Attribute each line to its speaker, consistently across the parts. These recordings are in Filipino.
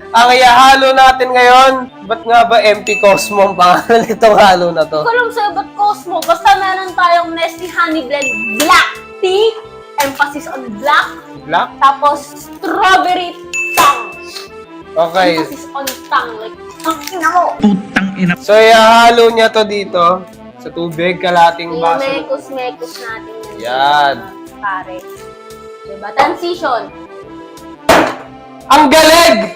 Speaker 1: Ang ihahalo natin ngayon, ba't nga ba MP Cosmo ang pangalan nitong halo na to?
Speaker 2: Ikaw lang sa'yo, ba't Cosmo? Basta meron tayong Nestle Honey Blend Black Tea. Emphasis on black.
Speaker 1: Black?
Speaker 2: Tapos, strawberry tongue.
Speaker 1: Okay.
Speaker 2: Emphasis on tongue. Like, ang ina mo.
Speaker 1: So, ihahalo niya to dito sa tubig, kalating baso.
Speaker 2: Mekos-mekos natin.
Speaker 1: Yan.
Speaker 2: Pare. Diba? Transition.
Speaker 1: Ang galing!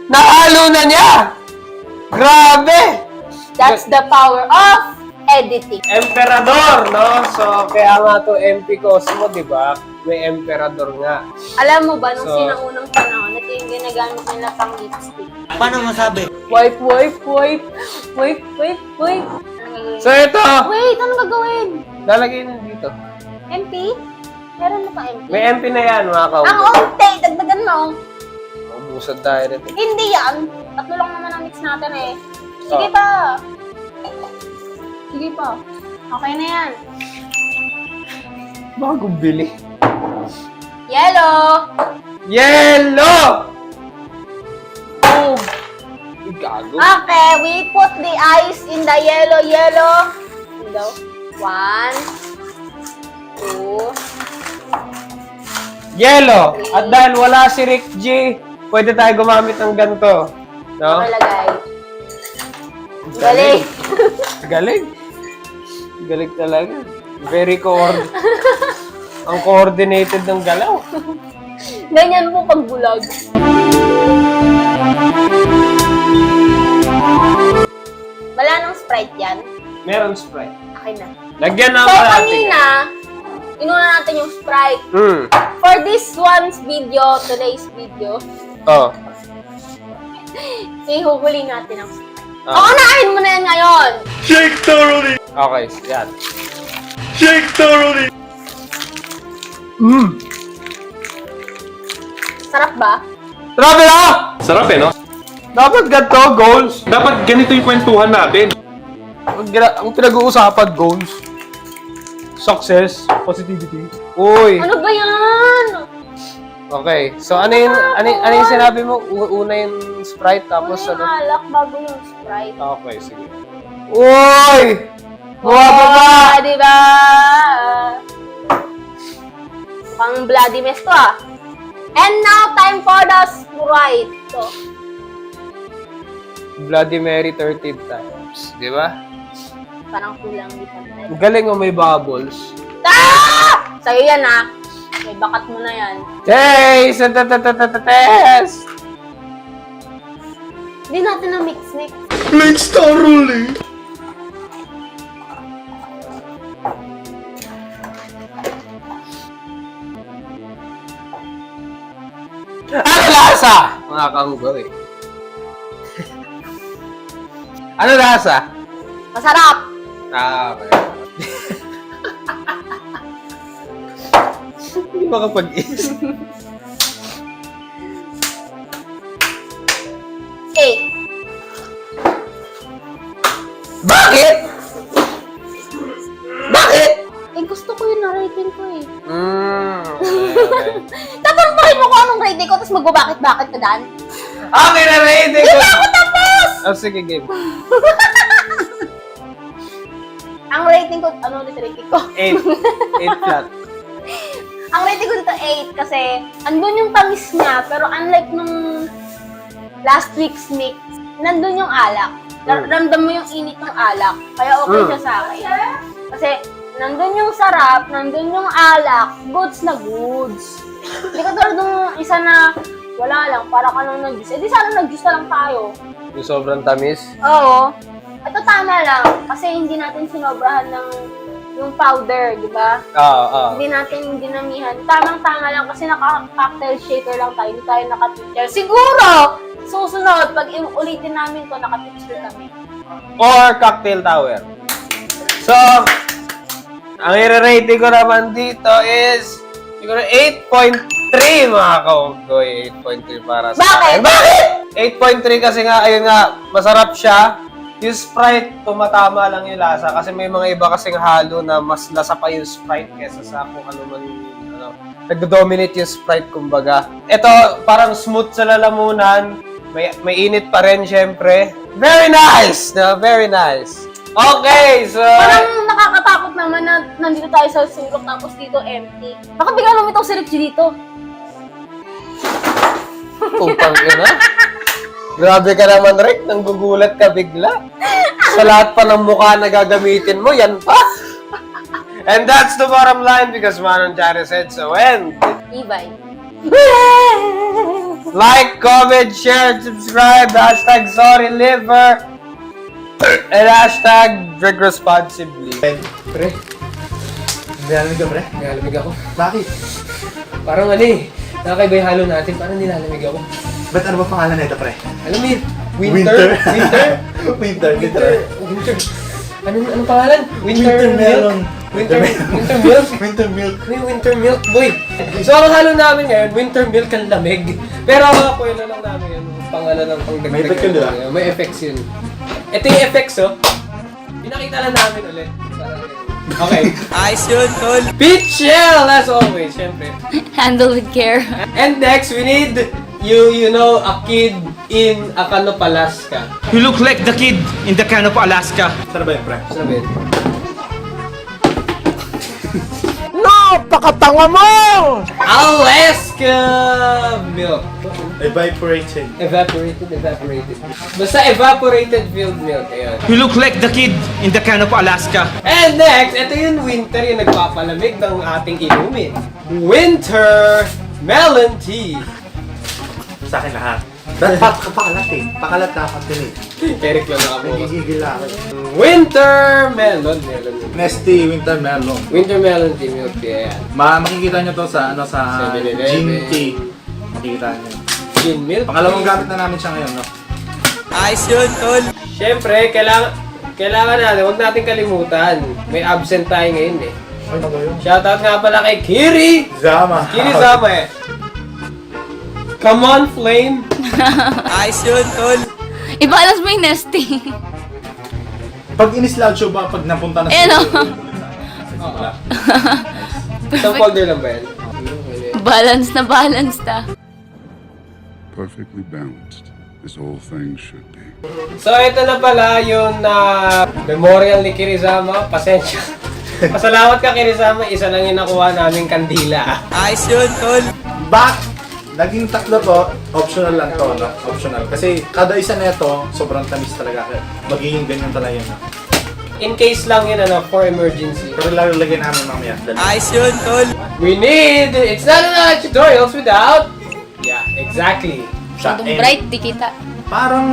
Speaker 1: Nahalo na niya! Grabe!
Speaker 2: That's the power of editing.
Speaker 1: Emperador, no? So, kaya nga to MP Cosmo, di ba? May Emperador nga.
Speaker 2: Alam mo ba, nung
Speaker 1: So,
Speaker 2: sinaunang panahon, ito yung ginagamit nila pang lipstick.
Speaker 3: Paano masabi?
Speaker 2: Wipe, wipe, wipe. Wipe, wipe, wipe.
Speaker 1: So, ito!
Speaker 2: Wait, anong gagawin?
Speaker 1: Lalagay na dito.
Speaker 2: MP? Meron na pa MP?
Speaker 1: May MP na yan, mga
Speaker 2: Ang
Speaker 1: kaubo.
Speaker 2: onte, dagdagan mo.
Speaker 1: Ubusad tayo rin.
Speaker 2: Hindi yan. Tatlo lang naman ang mix natin eh. Sige
Speaker 1: Oh.
Speaker 2: pa. Sige pa. Okay na yan.
Speaker 1: Bagong bili.
Speaker 2: Yellow.
Speaker 1: Yellow! Boom! Ay, gago.
Speaker 2: Okay, we put the ice in the yellow. Hello? 1, 2.
Speaker 1: Yellow! At dahil wala si Rick G, pwede tayo gumamit ng ganito. No?
Speaker 2: Nakalagay. Galing.
Speaker 1: Galing. Galing talaga. Very ang coordinated ng galaw.
Speaker 2: Ganyan mo pag bulag. Wala nang Sprite yan.
Speaker 1: Meron Sprite.
Speaker 2: Akin na.
Speaker 1: Lagyan na
Speaker 2: So,
Speaker 1: natin.
Speaker 2: kanina, inuna natin yung Sprite.
Speaker 1: Hmm.
Speaker 2: For this one's video, today's video,
Speaker 1: Oh.
Speaker 2: ihuli natin ang Sprite.
Speaker 1: Ah.
Speaker 2: Unahin mo na yan ngayon!
Speaker 3: Shake thoroughly!
Speaker 1: Okay, yan.
Speaker 3: Shake thoroughly!
Speaker 2: Sarap ba?
Speaker 1: Grabe na!
Speaker 4: Sarap eh, no?
Speaker 1: Dapat ganito, goals.
Speaker 4: Dapat ganito yung kwentuhan natin.
Speaker 1: Ang pinag-uusapan, goals. Success, positivity. Uy!
Speaker 2: Ano ba yan?
Speaker 1: Okay, so ano yung sinabi mo? Una yung Sprite, tapos
Speaker 2: Una yung
Speaker 1: ano?
Speaker 2: alak bago yung Sprite.
Speaker 1: Okay, sige. Uy! Bumababa!
Speaker 2: Diba? Mukhang bloody mess to ah. And now, time for the Sprite. So,
Speaker 1: Bloody Mary 13 times. Di ba?
Speaker 2: parang kulang di pa tayo.
Speaker 1: Ang galing mo may bubbles.
Speaker 2: Ah! Sa'yo yan ah. May bakat mo na yan.
Speaker 1: Hey! Sa test!
Speaker 2: Hindi natin na mix.
Speaker 3: Mix thoroughly!
Speaker 1: Ano lasa? Mga kamugaw eh. Ano lasa?
Speaker 2: Masarap!
Speaker 1: Ah, okay. Hindi makapag-isip.
Speaker 2: 8.
Speaker 1: Bakit? Bakit?
Speaker 2: Eh, gusto ko yun na rating ko eh.
Speaker 1: Okay.
Speaker 2: Tatantahin mo kung anong rating ko, tapos magbabakit-bakit ka dan.
Speaker 1: Okay na rating ko.
Speaker 2: Hindi ako tapos!
Speaker 1: Oh, sige, game.
Speaker 2: Ang rating ko, ano ulit rating ko?
Speaker 1: 8. 8 flat.
Speaker 2: Ang rating ko dito 8 kasi andun yung tamis niya, pero unlike nung last week's mix, nandun yung alak. Ramdam mo yung init ng alak, kaya okay siya sa akin. Kasi nandun yung sarap, nandun yung alak, goods na goods. Hindi ka tulad nung isa na wala lang, para ka nang nag-juice. Eh di sana nag-juice na lang tayo.
Speaker 1: Yung sobrang tamis.
Speaker 2: Oo. Ito tama lang, kasi hindi natin sinobrahan ng yung powder, di ba?
Speaker 1: Oo.
Speaker 2: Hindi natin dinamihan. Tamang-tama lang kasi naka-cocktail shaker lang tayo. Hindi tayo naka-picture. Siguro, susunod, pag ulitin namin to, naka-picture kami.
Speaker 1: Or cocktail tower. So, ang i-rating ko naman dito is siguro 8.3 mga kaugoy. 8.3 para sa
Speaker 2: Bakit?
Speaker 1: akin. Bakit? 8.3 kasi nga, ayun nga, masarap siya. Yung Sprite, tumatama lang yung lasa. Kasi may mga iba kasing halo na mas lasa pa yung Sprite kesa sa kung ano man nagdo-dominate yung Sprite, kumbaga. Ito, parang smooth sa lalamunan. May init pa rin, syempre. Very nice! No? Very nice. Okay, so...
Speaker 2: Parang nakakatakot naman na nandito tayo sa sulok tapos dito empty. Baka bigla lumitaw si Richie dito.
Speaker 1: Putang ina. Grabe ka naman, Rick. Nanggugulat ka bigla. Sa lahat pa ng mukha na gagamitin mo, yan pa. And that's the bottom line because Manong Jari said so. And
Speaker 2: Ibay.
Speaker 1: like, comment, share, subscribe, hashtag sorry liver, and hashtag drink responsibly. Pre,
Speaker 3: Nilalamig ka, pre?
Speaker 1: nilalamig ako.
Speaker 3: Bakit?
Speaker 1: Parang ano eh, nakakaiba yung halo natin, parang nilalamig ako.
Speaker 3: Ba't ano ba pangalan nito, pre?
Speaker 1: Alam mo yun, winter?
Speaker 3: Winter.
Speaker 1: Anong pangalan?
Speaker 3: Winter melon.
Speaker 1: Winter milk?
Speaker 3: Winter milk.
Speaker 1: May winter milk, boy. So, ang halo namin ngayon, winter milk ang lamig. Pero ako yun na lang namin yun. Pang-ano lang, pang-dagdag.
Speaker 3: May effect yun, di ba?
Speaker 1: May effects yun. Ito yung effects, oh. Pinakita lang namin ulit. Okay.
Speaker 5: Ayos yun, tol.
Speaker 1: Peach shell, as always, syempre.
Speaker 2: Handle with care.
Speaker 1: And next, we need, you know, a kid in Akano, Alaska.
Speaker 6: You look like the kid in the can of Alaska.
Speaker 3: Saan ba yun, pre?
Speaker 1: Ano ba yun?
Speaker 6: Napakatanga mo!
Speaker 1: Alaska milk.
Speaker 3: Evaporated.
Speaker 1: Evaporated. Basta evaporated filled milk. Ayan.
Speaker 6: You look like the kid in the can of Alaska.
Speaker 1: And next, ito yung winter yung nagpapalamig ng ating inumin. Winter melon tea.
Speaker 3: Sa akin lahat. Pakalat eh. Pakalat dapat din eh.
Speaker 1: Eric lang nakabukas.
Speaker 3: Nagigigil ako.
Speaker 1: Winter melon.
Speaker 3: Nesty winter melon.
Speaker 1: Winter melon tea milk tea. Ayan.
Speaker 3: Makikita nyo to sa
Speaker 1: 7-Eleven.
Speaker 3: gin tea. Makikita nyo.
Speaker 1: Gin milk.
Speaker 3: Pangalawang gamit na namin siya ngayon, no?
Speaker 5: Ayos yun, tol.
Speaker 1: Siyempre, kailangan natin, huwag natin kalimutan. May absent tayo ngayon eh.
Speaker 3: Ay, ano yun?
Speaker 1: Shoutout nga pala kay Kiri!
Speaker 3: Zama.
Speaker 1: Kiri Zama eh. Come on, Flame!
Speaker 5: Ayos yun, tol.
Speaker 2: I-balance mo yung nesting.
Speaker 3: Pag in-slide show ba, pag napunta na
Speaker 2: Eh, no?
Speaker 1: Isang folder lang ba yan?
Speaker 2: Balance na.
Speaker 7: Perfectly balanced, as all things should be.
Speaker 1: So, ito na pala yung memorial ni Kirizama. Pasensya. Pasalamat ka, Kirizama. Isa lang yung nakuha naming kandila.
Speaker 5: Ayos yun, tol.
Speaker 3: Naging tatlo to, optional lang to, no? Optional. Kasi kada isa na ito, sobrang tamis talaga. Magiging ganyan talaga yun, no?
Speaker 1: In case lang yun, for emergency.
Speaker 3: Pero lalagyan namin mamaya.
Speaker 5: Ayos yun, tol.
Speaker 1: We need... It's not enough tutorials without... Yeah, exactly.
Speaker 2: Masyadong bright, di kita.
Speaker 3: Parang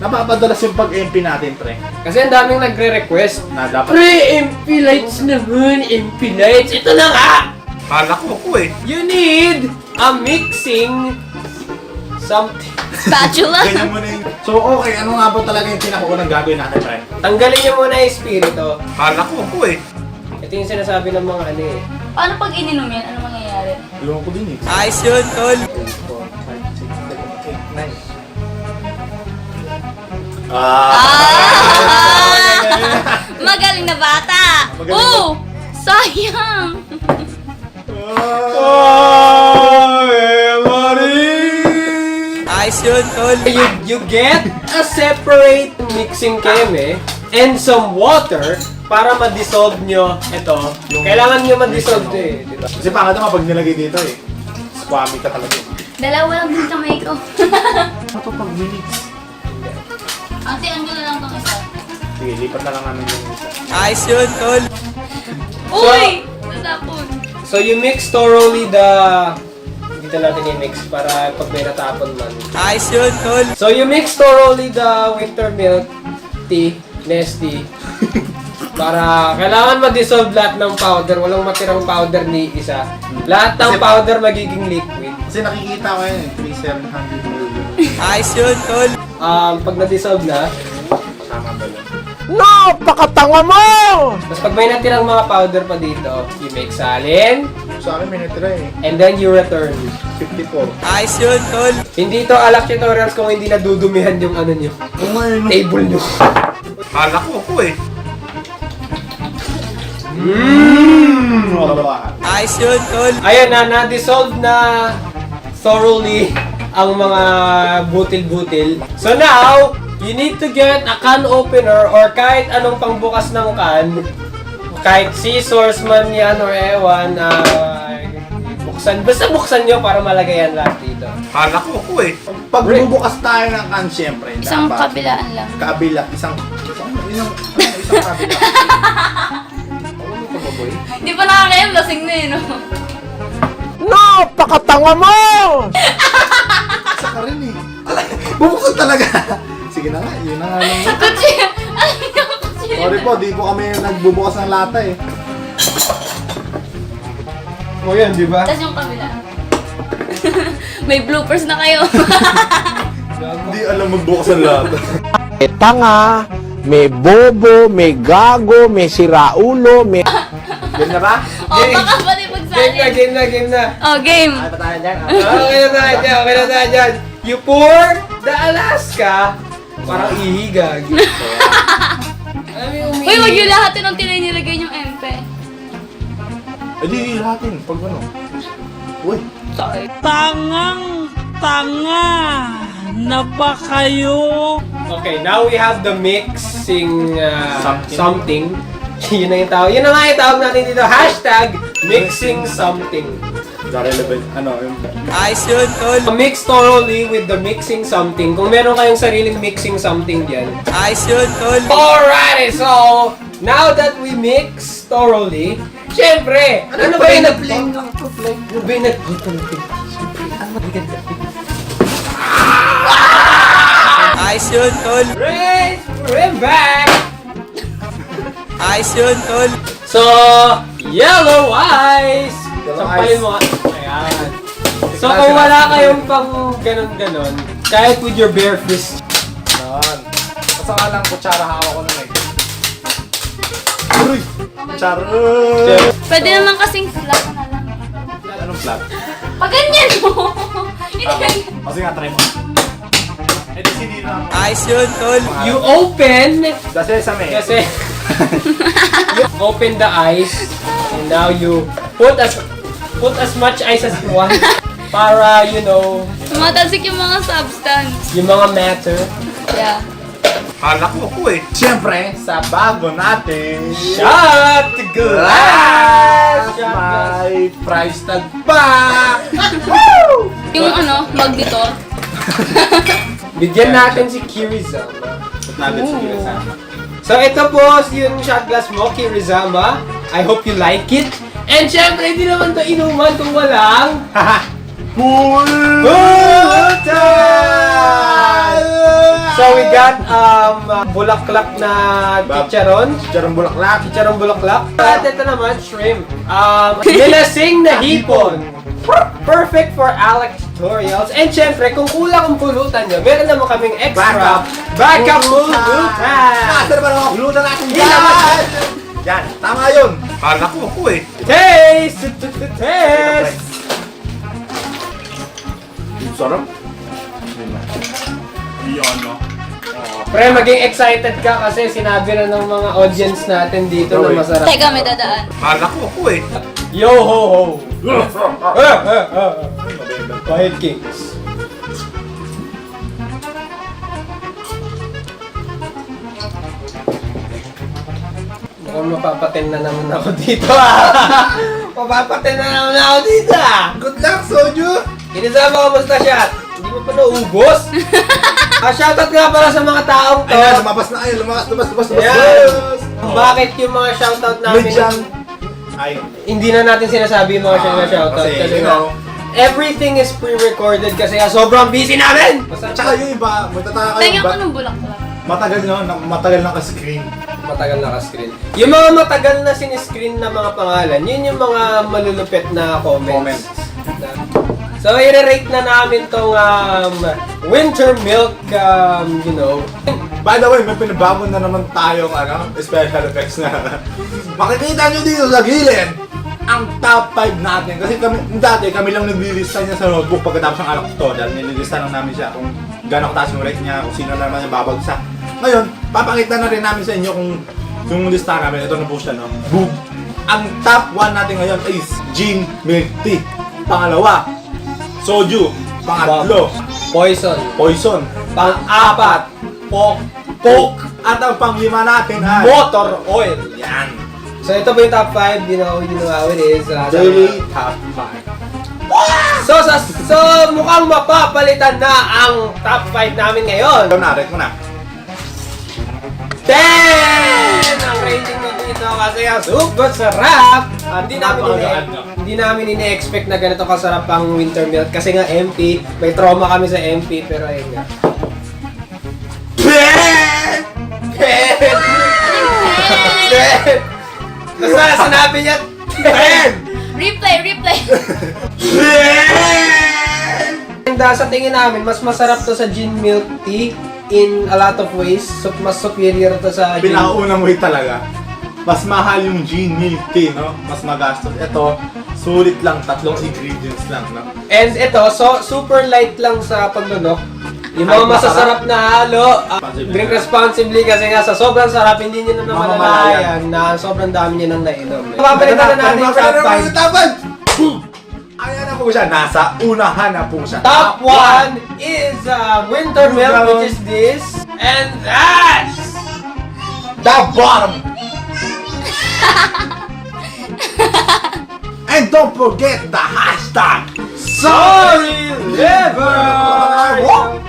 Speaker 3: napapadalas yung pag-MP natin, pre.
Speaker 1: Kasi ang daming nagre-request.
Speaker 3: Na dapat...
Speaker 1: Pre, MP lights naman, MP lights. Ito na nga!
Speaker 3: Palak ko eh.
Speaker 1: You need a mixing something.
Speaker 2: Spatula.
Speaker 3: Ganyan mo na yung... So, okay. Ano nga ba talaga yung pinakaunang gagawin natin, pre?
Speaker 1: Tanggalin niyo muna yung spirito.
Speaker 3: Palak ko eh.
Speaker 1: Ito yung sinasabi ng mga ano eh.
Speaker 2: Paano pag ininom yan? Ano mangyayari?
Speaker 3: Iwan ko din eh.
Speaker 5: Ayos yun, tol.
Speaker 3: 3, 4, 5, 6, 7, 8, 9.
Speaker 2: Magaling na bata!
Speaker 3: Magaling
Speaker 2: Oh! Sayang!
Speaker 5: Ayos yun, tol.
Speaker 1: You get a separate mixing keme and some water para ma-dissolve nyo ito. Kailangan nyo ma-dissolve ito eh. Diba?
Speaker 3: Kasi pangit naman pag nilagay dito eh. Squammy ka talaga.
Speaker 2: Dalawa lang din kamay ko.
Speaker 3: Ano to pag minutes?
Speaker 2: Ate, ano na lang itong isa?
Speaker 3: Sige, lipat na lang namin yung isa.
Speaker 5: Ayos yun, tol.
Speaker 2: Uy! Natapon.
Speaker 1: So you mix thoroughly the... Dito natin i-mix para pag may natapon man.
Speaker 5: Ayos yun, tol.
Speaker 1: So you mix thoroughly the winter milk tea, Nesty. Para kailangan ma-dissolve lahat ng powder. Walang matirang powder ni isa. Lahat ng powder magiging liquid.
Speaker 3: Kasi nakikita ko yun eh. 3,700 million.
Speaker 5: Ayos yun, tol.
Speaker 1: Pag na-dissolve na,
Speaker 3: Tama ba yun?
Speaker 6: Napakatanga mo!
Speaker 1: tapos pag may natirang mga powder pa dito, you make salin,
Speaker 3: Sa akin may natira eh.
Speaker 1: and then you return.
Speaker 3: 54.
Speaker 5: Ayos yun, tol.
Speaker 1: Hindi to alak tutorials kung hindi nadudumihan yung ano nyo. Table nyo.
Speaker 3: Palak ko eh.
Speaker 5: Ayos yun, tol.
Speaker 1: Ayun na, na-dissolve na thoroughly ang mga butil-butil. So now, you need to get a can opener or kahit anong pangbukas ng can. Kahit scissors man yan or ewan, buksan. Basta buksan nyo para malagayan lahat dito.
Speaker 4: Kala ko ako eh.
Speaker 3: Pag bubukas tayo ng can, syempre,
Speaker 2: Isang
Speaker 3: dapat
Speaker 2: kabilaan lang.
Speaker 3: kabila, isang kabila.
Speaker 2: Di pa nakakayam, lasing na no?
Speaker 6: Napakatanga mo!
Speaker 3: Isa ka rin eh. Bubuksan talaga. Sige na nga, yun na nga lang.
Speaker 2: Kutsi!
Speaker 3: Sorry po, di po kami nagbubukas ng lata eh.
Speaker 1: O yan, di ba?
Speaker 2: Tapos yung kabila. May bloopers na kayo.
Speaker 3: Hindi alam magbukas ng lata.
Speaker 6: May tanga, may bobo, may gago, may siraulo, may...
Speaker 3: Yan na ba?
Speaker 2: O, baka pati pagsalin.
Speaker 1: Game na.
Speaker 2: O, game.
Speaker 3: Ay, pa tayo dyan.
Speaker 1: Okay na tayo dyan. You pour the Alaska, parang ihigag.
Speaker 2: Uy, wag yung lahat ng tinay nilagay yung MP.
Speaker 3: Eh di lahatin, pag ano. Uy,
Speaker 5: Tangang-tanga na ba kayo?
Speaker 1: Okay, now we have the mixing
Speaker 3: Something.
Speaker 1: something. Yun na yung tawag. Yun na nga yung tawag natin dito. Hashtag mixing something.
Speaker 3: the relevant, ano, yung...
Speaker 5: Ayos yun, tol.
Speaker 1: Mix thoroughly with the mixing something. Kung meron kayong sariling mixing something dyan.
Speaker 5: Ayos yun, tol.
Speaker 1: Alrighty, so now that we mix thoroughly, syempre, ano ba yung nag-play? Ano ba yung
Speaker 5: Ayos yun, tol.
Speaker 1: Right, we're back!
Speaker 5: Ayos yun, tol.
Speaker 1: So, yellow eyes!
Speaker 3: Yellow
Speaker 1: Sampalin
Speaker 3: eyes.
Speaker 1: mo nga. Ayan. So, kung wala kayong pang ganon-ganon, kahit with your bare fist,
Speaker 3: Yan. Basta nga lang, kutsara hawak ko nun eh. Uy! Kutsara!
Speaker 2: Pwede naman kasing flat na lang.
Speaker 3: Anong flat?
Speaker 2: Pag ganyan mo! Hindi ganyan.
Speaker 3: Kasi nga, try mo. Eh di sinira mo.
Speaker 5: Ayos yun, tol.
Speaker 1: you open,
Speaker 3: Kasi sa may.
Speaker 1: kasi, you open the ice, and now you put as much ice as you want, para, you know,
Speaker 2: Tumatalsik yung mga substance.
Speaker 1: yung mga matter.
Speaker 2: Yeah.
Speaker 4: Kala ko ako eh.
Speaker 3: Siyempre, sa bago natin.
Speaker 1: Shot glass! Shot glass!
Speaker 3: May price tag pa!
Speaker 2: Yung ano, magditor.
Speaker 1: Bigyan natin si Kirizama.
Speaker 3: Natin siguro sa...
Speaker 1: So ito po yung shot glass mo, Kirizama. I hope you like it. And syempre, hindi naman to inuman kung walang Bulutan! So we got bulaklak na chicharon.
Speaker 3: Charong bulaklak.
Speaker 1: Chicharong bulaklak. At ito naman, shrimp. Nilasing na hipon. Perfect for Alex tutorials. And syempre, kung kulang ang pulutan nyo, meron naman kaming extra backup pulutan.
Speaker 3: Nasa naman ako, pulutan natin
Speaker 1: Hindi
Speaker 3: yan!
Speaker 1: naman.
Speaker 3: Yan, tama yun!
Speaker 4: Kala ko ako eh.
Speaker 1: Taste! Taste!
Speaker 3: Sarap. Yun, no?
Speaker 1: Pre, maging excited ka kasi sinabi na ng mga audience natin dito na masarap.
Speaker 2: Teka, may dadaan.
Speaker 4: Kala ko ako eh.
Speaker 1: Yo ho ho! Quiet Kings. Mukhang mapapatin na naman ako dito Mapapatin na naman ako dito
Speaker 3: Good luck, Soju!
Speaker 1: Kinisama, kamusta siya? Hindi mo pa naubos? Shoutout nga pala sa mga taong to.
Speaker 3: Ayan, lumabas na kayo, lumabas.
Speaker 1: Ayan. Bakit yung mga shoutout namin?
Speaker 3: Medyang... Ay,
Speaker 1: Hindi na natin sinasabi yung mga shoutout.
Speaker 3: kasi,
Speaker 1: Kasi
Speaker 3: you
Speaker 1: nga,
Speaker 3: know,
Speaker 1: everything is pre-recorded kasi nga sobrang busy namin!
Speaker 3: tsaka yung iba, magtataka kayo,
Speaker 2: Tingnan ko
Speaker 3: ba't
Speaker 2: ng bulaklak.
Speaker 3: matagal na ka-screen.
Speaker 1: Matagal naka-screen. Yung mga matagal na siniscreen na mga pangalan, yun yung mga malulupit na comments. So, i-rate na namin tong winter milk, you know.
Speaker 3: By the way, may pinabago na naman tayong special effects na makikita nyo dito sa gilid ang top 5 natin. Kasi dati kami lang naglilista niya sa notebook pagkatapos ng alak to. Dahil nililista lang namin siya kung gano'ng kataas yung rate niya, kung sino na naman yung babagsak. Ngayon, papakita na rin namin sa inyo kung yung lista namin. Ito na po siya, no? Boom! Ang top 1 natin ngayon is Gin Milk Tea. Pangalawa, Soju. Pangatlo,
Speaker 1: Poison.
Speaker 3: poison.
Speaker 1: Pang-apat,
Speaker 3: Poke. At ang panglima natin ay
Speaker 1: motor oil.
Speaker 3: yan.
Speaker 1: So ito po yung top 5. You know how it is.
Speaker 3: Daily top 5.
Speaker 1: So mukhang mapapalitan na ang top 5 namin ngayon.
Speaker 3: Ikaw na, rate mo na.
Speaker 1: 10! Ang rating nito ito kasi super sarap. Hindi namin ine-expect na ganito kasarap ang winter milk kasi nga MP, may trauma kami sa MP pero ayun nga. 10! 10! 10! Basta sinabi niya 10!
Speaker 2: Replay.
Speaker 1: Sa tingin namin, mas masarap to sa gin milk tea in a lot of ways. So, mas superior to sa gin.
Speaker 3: Pinakauna mo talaga. Mas mahal yung gin milk tea, no? Mas magastos. Ito, sulit lang, 3 ingredients lang, no?
Speaker 1: And ito, so super light lang sa paglunok. Yung mga
Speaker 3: Ay,
Speaker 1: masasarap na halo,
Speaker 3: Responsibly.
Speaker 1: drink responsibly kasi nga sa sobrang sarap, hindi nyo na naman
Speaker 3: Mamamalayan.
Speaker 1: nalalayan na sobrang dami nyo nang nainom. Papalitan na natin yung top 5.
Speaker 3: Ayan na po siya. Nasa unahan na po siya.
Speaker 1: Top 1 is winter milk, which is this. And that's
Speaker 3: The bottom. And don't forget the hashtag.
Speaker 1: Sorry Liver!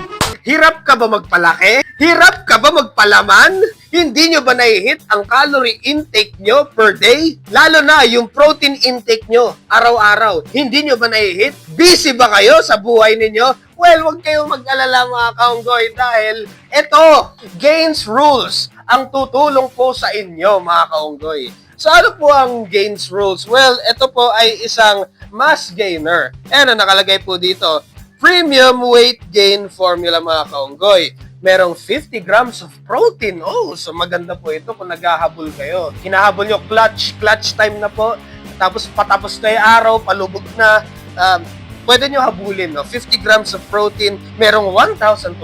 Speaker 8: Hirap ka ba magpalaki? Hirap ka ba magpalaman? Hindi nyo ba nai-hit ang calorie intake nyo per day? Lalo na yung protein intake nyo araw-araw. Hindi nyo ba nai-hit? Busy ba kayo sa buhay ninyo? Well, huwag kayong mag-alala mga kaunggoy dahil ito, Gains Rules, ang tutulong po sa inyo mga kaunggoy. So ano po ang Gains Rules? Well, ito po ay isang mass gainer. And ang nakalagay po dito, Premium Weight Gain Formula mga kaunggoy. Merong 50 grams of protein. Oh, so maganda po ito kung naghahabol kayo. Hinahabol nyo clutch time na po. Tapos patapos na yung araw, palubog na. Pwede nyo habulin, no? 50 grams of protein. Merong 1,250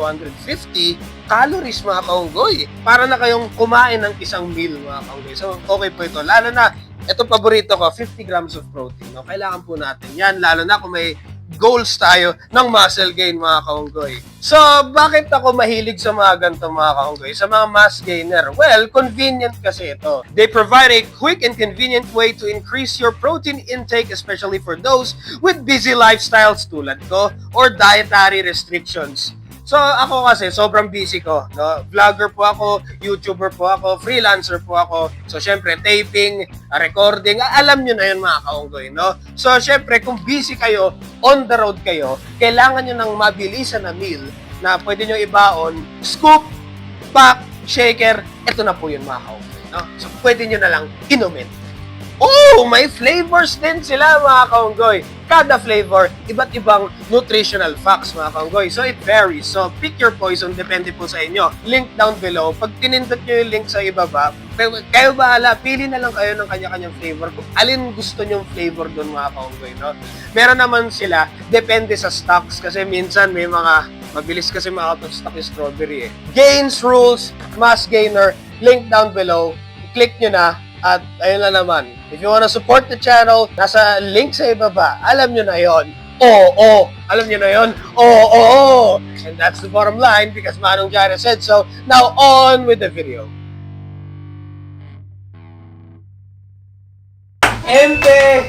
Speaker 8: calories mga kaunggoy. Para na kayong kumain ng isang meal mga kaunggoy. So okay po ito. Lalo na, ito paborito ko, 50 grams of protein. No? Kailangan po natin yan. Lalo na kung may goals tayo ng muscle gain mga kaunggoy. So, bakit ako mahilig sa mga ganito mga kaunggoy? Sa mga mass gainer? Well, convenient kasi ito. They provide a quick and convenient way to increase your protein intake, especially for those with busy lifestyles tulad ko or dietary restrictions. So, ako kasi, sobrang busy ko. No? Vlogger po ako, YouTuber po ako, freelancer po ako. So, syempre, taping, recording, alam nyo na yun mga kaunggoy, no? So, syempre, kung busy kayo, on the road kayo, kailangan nyo ng mabilisan na meal na pwede nyo ibaon, scoop, pack, shaker, ito na po yun mga kaunggoy, no? So, pwede nyo na lang inumin. Oh, may flavors din sila mga kaunggoy. Kada flavor, iba't ibang nutritional facts mga kaunggoy. So it varies. So pick your poison, depende po sa inyo. Link down below. Pag tinindot nyo yung link sa ibaba, kayo bahala, pili na lang kayo ng kanya-kanyang flavor. Kung alin gusto nyong flavor doon mga kaunggoy, no? Meron naman sila, depende sa stocks. Kasi minsan may mga, mabilis kasi ma-out of stock yung strawberry eh. Gains Rules, Mass Gainer, link down below. Click nyo na. At ayun na naman, if you wanna support the channel, nasa link sa ibaba, alam nyo na yon. Oo, alam nyo na yon. Oo. And that's the bottom line because Manong Jara said so. Now on with the video.
Speaker 1: Empe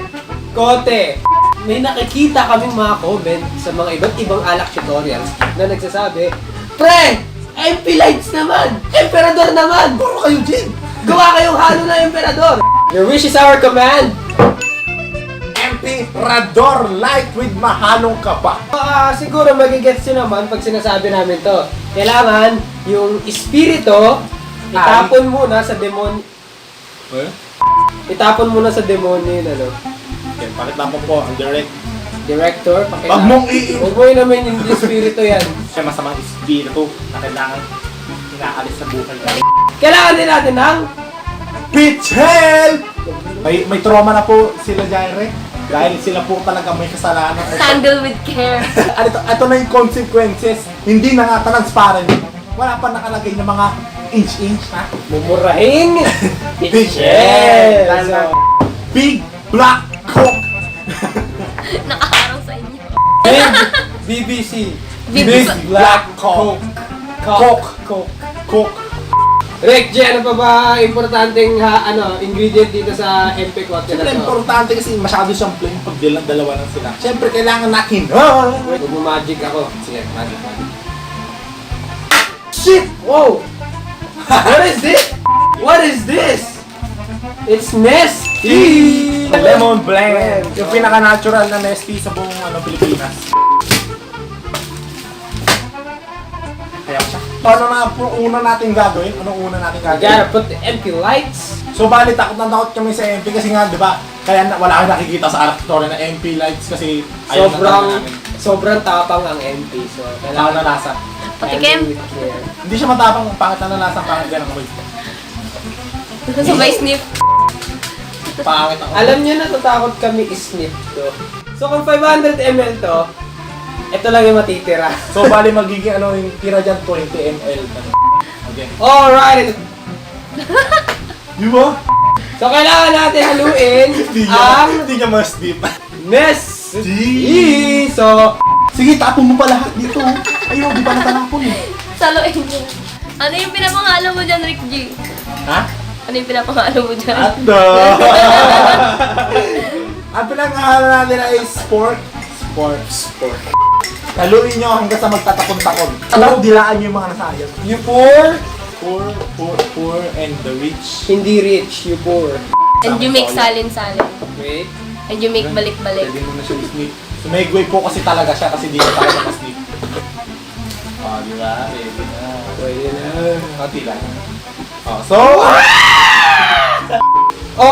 Speaker 1: Kote. May nakikita kaming mga comment sa mga iba't ibang alak tutorials na nagsasabi, Pre! MP Lights naman! Emperador naman! Puro kayo din! Gawa kayong halo na Emperador! Your wish is our command!
Speaker 3: Emperador light with mahalong kaba.
Speaker 1: Siguro magigets nyo naman pag sinasabi namin to. Kailangan yung espiritu itapon muna sa demon. Itapon muna sa demonyo yun, ano?
Speaker 3: Okay, palit na po ang
Speaker 1: Director,
Speaker 3: Wag mong
Speaker 1: Huwag mo naman yung espiritu yan.
Speaker 9: Siya masamang espiritu na kailangan inaalis sa buhay namin.
Speaker 1: Kailangan din natin ng
Speaker 3: Pichel! May trauma na po sila Jaire. Dahil sila po talaga may kasalanan.
Speaker 2: Handle with care.
Speaker 3: Ito na yung consequences. Hindi na nga transparent. Wala pa nakalagay ng mga inch-inch na.
Speaker 1: mumurahin.
Speaker 3: Pichel!
Speaker 1: So,
Speaker 3: Big Black Cock!
Speaker 2: Nakaharang sa inyo.
Speaker 1: BBC.
Speaker 2: BBC.
Speaker 1: Big Black Coke.
Speaker 3: Coke.
Speaker 1: Rick, G, ano pa ba importanteng ingredient dito sa MP Quattro na
Speaker 3: Siyempre,
Speaker 1: to?
Speaker 3: importante kasi masyado siyang plain pag dalawa lang sila. Siyempre, kailangan natin.
Speaker 1: Wait, mag-magic ako.
Speaker 3: Sige, magic.
Speaker 1: Shit! Whoa! What is this? What is this? It's Nesty!
Speaker 3: Lemon blend. Yung pinaka-natural na Nestea sa buong Pilipinas. Kaya siya. Paano na una natin gagawin? Anong una natin
Speaker 1: I
Speaker 3: gagawin?
Speaker 1: gotta put the MP lights.
Speaker 3: So bali, takot kami sa MP kasi nga, di ba? Kaya wala kang nakikita sa Arctory na MP lights kasi ayaw na talaga namin.
Speaker 1: Sobrang tapang ang MP. So,
Speaker 3: Kailangan na lasa.
Speaker 2: Patikim.
Speaker 1: With care.
Speaker 3: Hindi siya matapang, pangit na lasa, pangit ganang amoy.
Speaker 2: Sabay sniff.
Speaker 3: Pangit ako.
Speaker 1: Alam niyo, natatakot kami isnip to. So, kung 500 ml to, ito lang yung matitira.
Speaker 3: So bali, magiging yung tira dyan, 20 ml. Okay.
Speaker 1: Alright!
Speaker 3: Di ba?
Speaker 1: So, kailangan natin haluin
Speaker 3: Hindi niya mas deep.
Speaker 1: Nesty! So,
Speaker 3: Sige, tapon mo pa lahat dito. Ayun, di ba natalapon eh.
Speaker 2: Saluin mo. Ano yung pinapangalo mo dyan, Rick G?
Speaker 3: Ha?
Speaker 2: Ano yung pinapangalo mo dyan?
Speaker 3: Ato! Ang pinangalan natin ay sport. Haluin nyo hanggang sa magtatapon-tapon. Tapos dilaan nyo yung mga nasayang.
Speaker 1: you poor,
Speaker 3: Poor, and the rich.
Speaker 1: hindi rich, you poor.
Speaker 2: And you make salin-salin.
Speaker 1: Wait.
Speaker 2: And you make balik-balik.
Speaker 3: Pwede mo na siya snip. Sumegway po kasi talaga siya kasi di na talaga ma-snip. Oh, di ba? Pwede na.
Speaker 1: Pwede na.
Speaker 3: Konti lang. Oh, so...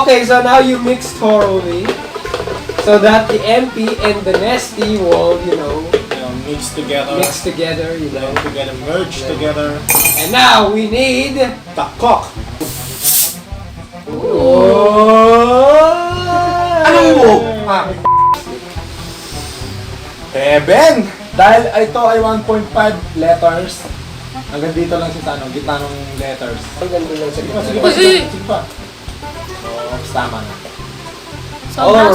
Speaker 1: Okay, so now you mix thoroughly so that the MP and the Nesty will,
Speaker 3: mix together.
Speaker 1: mix together,
Speaker 3: Blend together, merge together.
Speaker 1: And now we need...
Speaker 3: The cock. Anong mo? Seven! Dahil ito ay 1.5 letters, hanggang dito lang siya sa gitna ng letters.
Speaker 1: Ang ganda lang sa
Speaker 3: Sige pa,
Speaker 1: gitna.
Speaker 3: sige pa. So, tama na.
Speaker 2: Sobra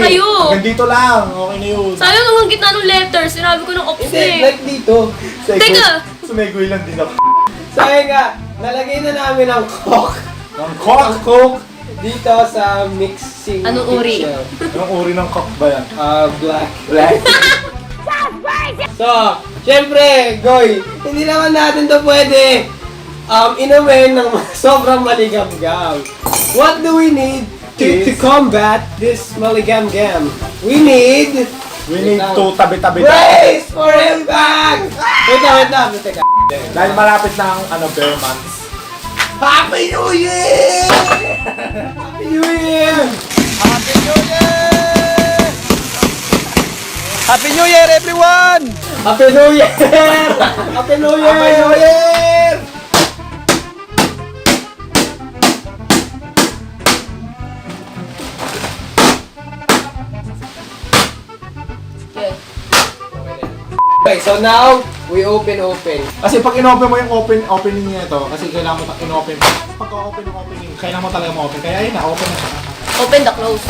Speaker 2: kayo!
Speaker 3: Hanggang dito lang, okay na yun.
Speaker 2: Sayang hanggang gitna ng letters. Sinabi ko ng ops
Speaker 1: Hindi,
Speaker 2: eh.
Speaker 1: like dito.
Speaker 2: Teka!
Speaker 3: Sumegway lang din ako.
Speaker 1: Sabi nga, nalagay na namin ang Coke.
Speaker 3: Ang cock!
Speaker 1: Coke dito sa mixing
Speaker 2: Anong uri?
Speaker 1: kitchen.
Speaker 3: Anong uri ng cock ba yan?
Speaker 1: Black.
Speaker 3: Black?
Speaker 1: So, syempre, Goy, hindi naman natin to pwede inumin ng sobrang maligam-gam. What do we need to combat this maligam-gam? We need
Speaker 3: to tabi-tabi.
Speaker 1: brace for impact! Wait lang. Teka.
Speaker 3: Dahil malapit na ang bare months. Happy New Year!
Speaker 1: Happy New Year!
Speaker 5: Happy New Year! Happy New Year, everyone!
Speaker 1: Happy New Year! Happy New Year!
Speaker 3: Happy New Year!
Speaker 2: Okay.
Speaker 1: Okay, so now, we open.
Speaker 3: Kasi pag in-open mo yung opening niya ito, kasi kailangan mo in-open. Pagka-open yung opening, kailangan mo talaga ma-open. Kaya ayun na, open na siya.
Speaker 2: Open the close.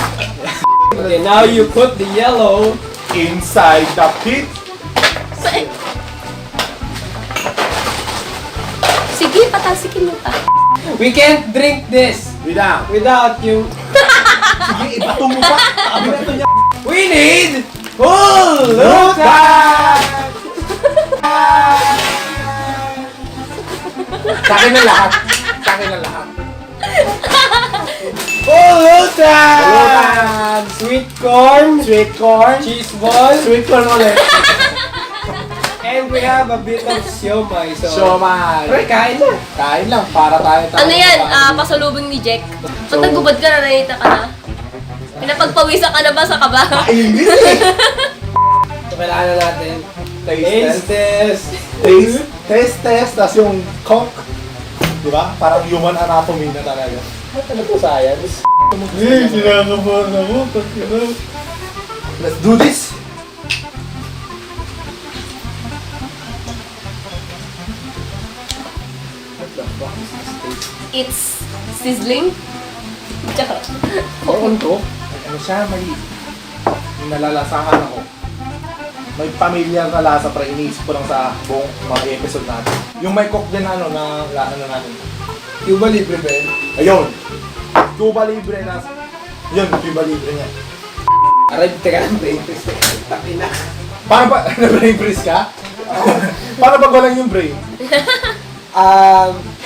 Speaker 1: Okay, now you put the yellow.
Speaker 3: Inside the pit.
Speaker 2: Sige, patasikin mo pa.
Speaker 1: We can't drink this
Speaker 3: Without.
Speaker 1: without you.
Speaker 3: Sige, ibato mo pa. Ibato niya.
Speaker 1: We need full lutan!
Speaker 3: Sa akin na lahat. Sa akin na lahat.
Speaker 1: Full lutan!
Speaker 3: Lutan!
Speaker 1: Sweet corn,
Speaker 3: Sweet corn.
Speaker 1: cheese ball,
Speaker 3: Sweet corn ulit.
Speaker 1: and we have a bit of siomai. So,
Speaker 3: Siomai.
Speaker 1: Pre, kain na.
Speaker 3: Kain lang para tayo.
Speaker 2: Ano yan? Pasalubong ni Jack. Ba't nagubad ka na? Nanita ka na? Pinapagpawisan ka na ba sa kaba?
Speaker 3: Inis eh.
Speaker 1: So, kailangan na natin
Speaker 3: Taste
Speaker 1: test.
Speaker 3: test. Tas yung cock. Diba? Parang human anatomy na talaga.
Speaker 1: Ano to, science?
Speaker 3: Sinakabahan ako. Let's do this.
Speaker 2: It's sizzling. Tsaka.
Speaker 1: Corn to?
Speaker 3: Ano siya? May nalalasahan ako. may pamilya na lasa para iniisip ko lang sa buong mga episode natin. Yung may cook din ano na ano natin.
Speaker 1: Cuba Libre ba yun?
Speaker 3: Ayun. Cuba Libre na. Yun, Cuba Libre niya.
Speaker 1: Aray, teka lang, brain freeze. Takina.
Speaker 3: Paano ba? Brain freeze ka? Paano pag walang yung brain?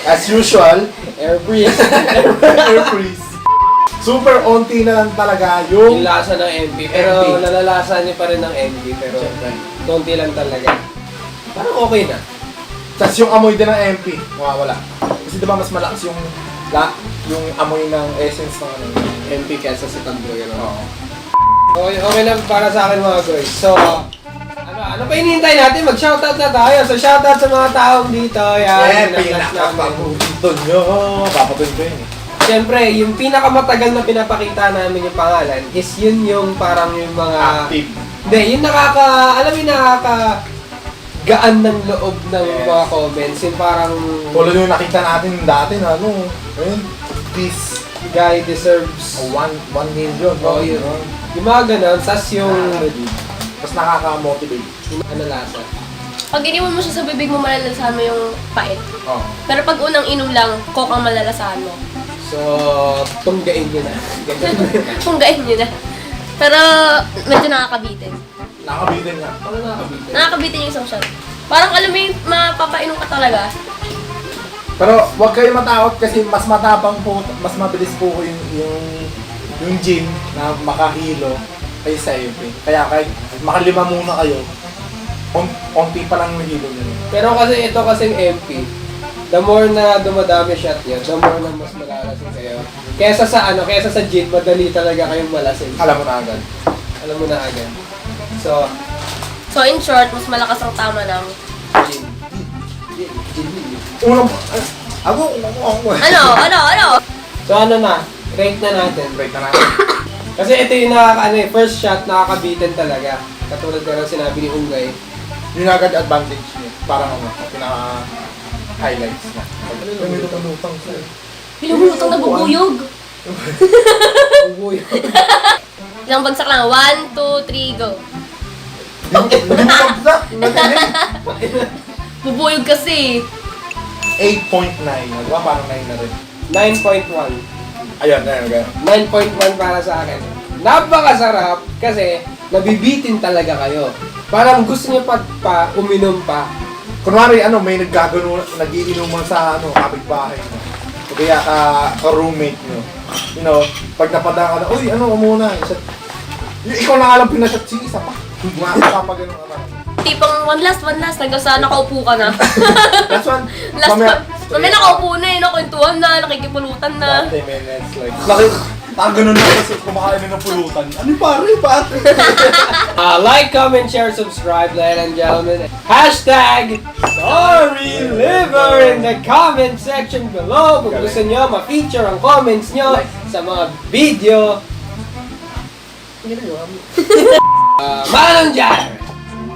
Speaker 3: As usual,
Speaker 1: Air freeze.
Speaker 3: air freeze. Super onti na lang talaga
Speaker 1: Yung
Speaker 3: yung
Speaker 1: lasa ng MB. Pero
Speaker 3: MB.
Speaker 1: nalalasa niya pa rin ng MB. Pero konti lang talaga. Parang okay na.
Speaker 3: tas yung amoy din ng MP, mawawala. Kasi diba mas malakas yung amoy ng essence ng ano.
Speaker 1: MP kesa sa tamblo yun.
Speaker 3: Oo.
Speaker 1: Okay na para sa akin mga guys. So, ano pa hinihintay natin? Mag-shoutout na tayo. So, shoutout sa mga taong dito. Yan, pinag-flash namin.
Speaker 3: pinakapapunto nyo. Papapunto ko yun eh.
Speaker 1: Siyempre, yung pinakamatagal na pinapakita namin yung pangalan is yun yung parang yung mga...
Speaker 3: Active.
Speaker 1: Hindi, yung alam mo yung gaan ng loob ng mga comments. Yung parang...
Speaker 3: Tulad yung nakita natin dati na ano, ayun, this
Speaker 1: guy deserves...
Speaker 3: 1 million.
Speaker 1: Oh, yun. Yung mga ganun, tas yung...
Speaker 3: Mas nakaka-motivate.
Speaker 1: Yung ano lasa.
Speaker 2: Pag iniwan mo siya sa bibig mo, malalasahan mo yung pait.
Speaker 3: Oh.
Speaker 2: Pero pag unang inom lang, coke ang malalasahan mo.
Speaker 1: So, tunggain nyo na. Ganun.
Speaker 2: Punggain nyo na. Pero medyo nakakabitin.
Speaker 3: Nakabitin nga.
Speaker 1: Ano nakakabitin?
Speaker 2: Nakakabitin yung isang shot. Parang alam mo yung mapapainom ka talaga.
Speaker 3: Pero wag kayo matakot kasi mas matapang po, mas mabilis po yung gin na makahilo kaysa sa MP. Kaya kahit makalima muna kayo, onti pa lang nahilo nyo.
Speaker 1: Pero kasi ito kasing MP, the more na dumadami shot niya, the more na mas malalasing kayo. Kesa sa gin, madali talaga kayong malasing.
Speaker 3: Alam mo na agad.
Speaker 1: Alam mo na agad. So,
Speaker 2: So in short, mas malakas ang tama ng...
Speaker 1: gin. Gin.
Speaker 3: Unang, ako.
Speaker 2: Ano?
Speaker 1: So ano na, rate na natin.
Speaker 3: Break na natin.
Speaker 1: Kasi ito yung first shot nakakabitin talaga. Katulad ka ng sinabi ni Ungay.
Speaker 3: Yun agad advantage niya. Parang ano, pinaka-highlights na. Ay, may lutang-lutang sa'yo.
Speaker 2: Pinumulutang na bubuyog.
Speaker 1: Ubuyo.
Speaker 2: Ilang bagsak lang. 1, 2, 3, go.
Speaker 3: Hindi mo pagsak.
Speaker 2: Bubuyog kasi.
Speaker 3: 8.9. Diba? Parang 9 na rin.
Speaker 1: 9.1.
Speaker 3: Ayun, ayun.
Speaker 1: 9.1 para sa akin. Napakasarap kasi nabibitin talaga kayo. Parang gusto niyo pa uminom pa.
Speaker 3: Kunwari, may nagiinuman sa kapitbahay mo. O kaya ka-roommate mo. You know, pag napadaan ka na, uy, muna. Ikaw na nga lang pinashot, sige, isa pa. Makakapag
Speaker 2: Tipong one last, hanggang sa nakaupo ka na.
Speaker 3: Last one.
Speaker 2: Last one. Mamaya nakaupo na nakwentuhan na, nakikipulutan na.
Speaker 3: 30 minutes, like. Ganun na kasi kumakain ng pulutan. Ano pare?
Speaker 1: Like, comment, share, subscribe, ladies and gentlemen. Hashtag Sorry Liver in the comment section below. Kung gusto nyo ma-feature ang comments nyo sa mga video. Manong Jar!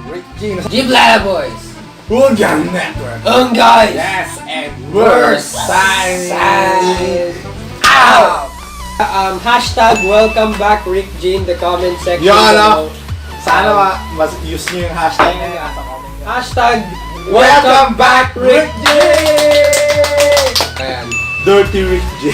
Speaker 3: Rick Gino.
Speaker 1: Giblala Boys!
Speaker 3: Hooligan Network.
Speaker 1: Guys!
Speaker 3: Yes, and
Speaker 1: Worst
Speaker 3: worst sign.
Speaker 1: out! Hashtag welcome back Rick G in the comment section below.
Speaker 3: Sana mas use nyo yung hashtag na yan sa comment.
Speaker 1: Hashtag
Speaker 3: Welcome back Rick G!
Speaker 1: Ayan.
Speaker 3: Dirty Rick G.